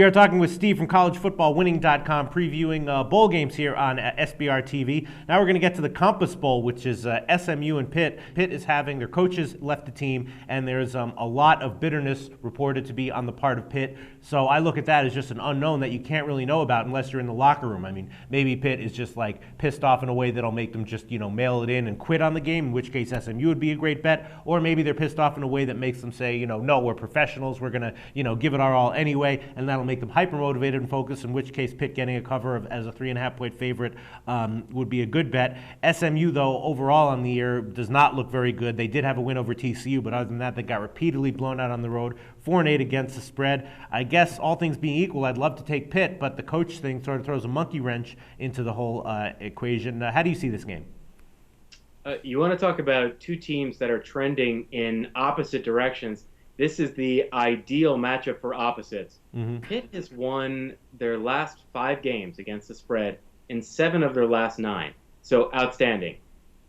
We are talking with Steve from collegefootballwinning.com, previewing bowl games here on SBR TV. Now we're going to get to the Compass Bowl, which is SMU and Pitt. Pitt is having their coaches left the team, and there's a lot of bitterness reported to be on the part of Pitt. So I look at that as just an unknown that you can't really know about unless you're in the locker room. I mean, maybe Pitt is just like pissed off in a way that'll make them just, mail it in and quit on the game, in which case SMU would be a great bet. Or maybe they're pissed off in a way that makes them say, no, we're professionals. We're going to, give it our all anyway, and that'll make them hyper motivated and focused, in which case Pitt getting a cover as a 3.5 point favorite would be a good bet. SMU, though, overall on the year does not look very good. They did have a win over TCU, but other than that, they got repeatedly blown out on the road, 4-8 against the spread. I guess all things being equal, I'd love to take Pitt, but the coach thing sort of throws a monkey wrench into the whole equation. How do you see this game? You want to talk about two teams that are trending in opposite directions. This is the ideal matchup for opposites. Mm-hmm. Pitt has won their last 5 games against the spread in 7 of their last 9. So outstanding.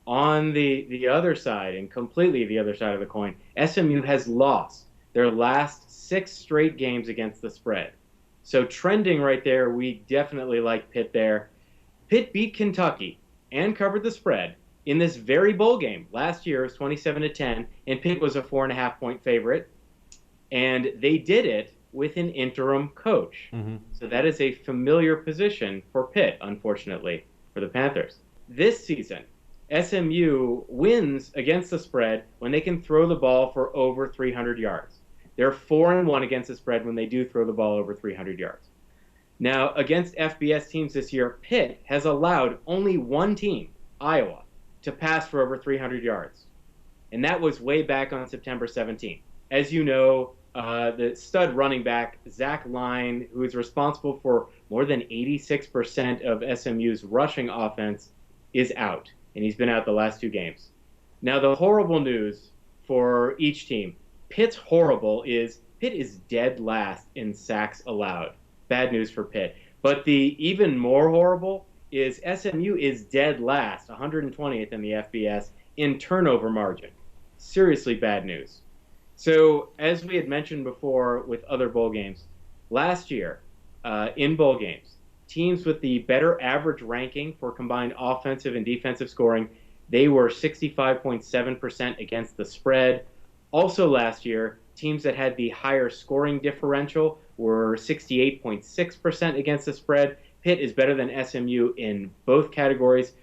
On the other side, and completely the other side of the coin, SMU has lost their last 6 straight games against the spread. So trending right there, we definitely like Pitt there. Pitt beat Kentucky and covered the spread in this very bowl game. Last year it was 27-10, and Pitt was a 4.5 point favorite. And they did it with an interim coach. Mm-hmm. So that is a familiar position for Pitt, unfortunately, for the Panthers. This season, SMU wins against the spread when they can throw the ball for over 300 yards. They're 4-1 against the spread when they do throw the ball over 300 yards. Now, against FBS teams this year, Pitt has allowed only one team, Iowa, to pass for over 300 yards. And that was way back on September 17th. As you know, the stud running back, Zach Line, who is responsible for more than 86% of SMU's rushing offense, is out. And he's been out the last 2 games. Now, the horrible news for each team, Pitt's horrible is Pitt is dead last in sacks allowed. Bad news for Pitt. But the even more horrible is SMU is dead last, 120th in the FBS, in turnover margin. Seriously bad news. So, as we had mentioned before with other bowl games, last year in bowl games, teams with the better average ranking for combined offensive and defensive scoring, they were 65.7% against the spread. Also last year, teams that had the higher scoring differential were 68.6% against the spread. Pitt is better than SMU in both categories.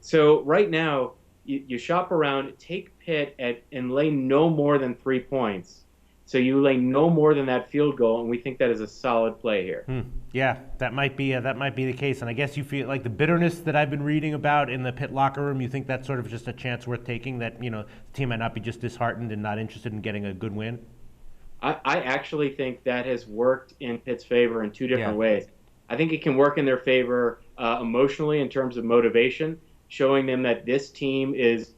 So right now, you shop around, take Pitt and lay no more than 3 points. So you lay no more than that field goal, and we think that is a solid play here. Yeah, that might be the case. And I guess you feel like the bitterness that I've been reading about in the Pitt locker room, you think that's sort of just a chance worth taking, that the team might not be just disheartened and not interested in getting a good win? I actually think that has worked in Pitt's favor in 2 different ways. I think it can work in their favor emotionally in terms of motivation, showing them that this team is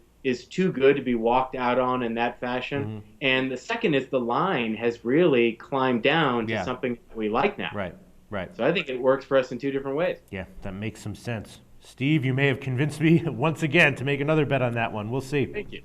too good to be walked out on in that fashion. Mm-hmm. And the second is the line has really climbed down to something we like now. Right. So I think it works for us in 2 different ways. Yeah, that makes some sense. Steve, you may have convinced me once again to make another bet on that one. We'll see. Thank you.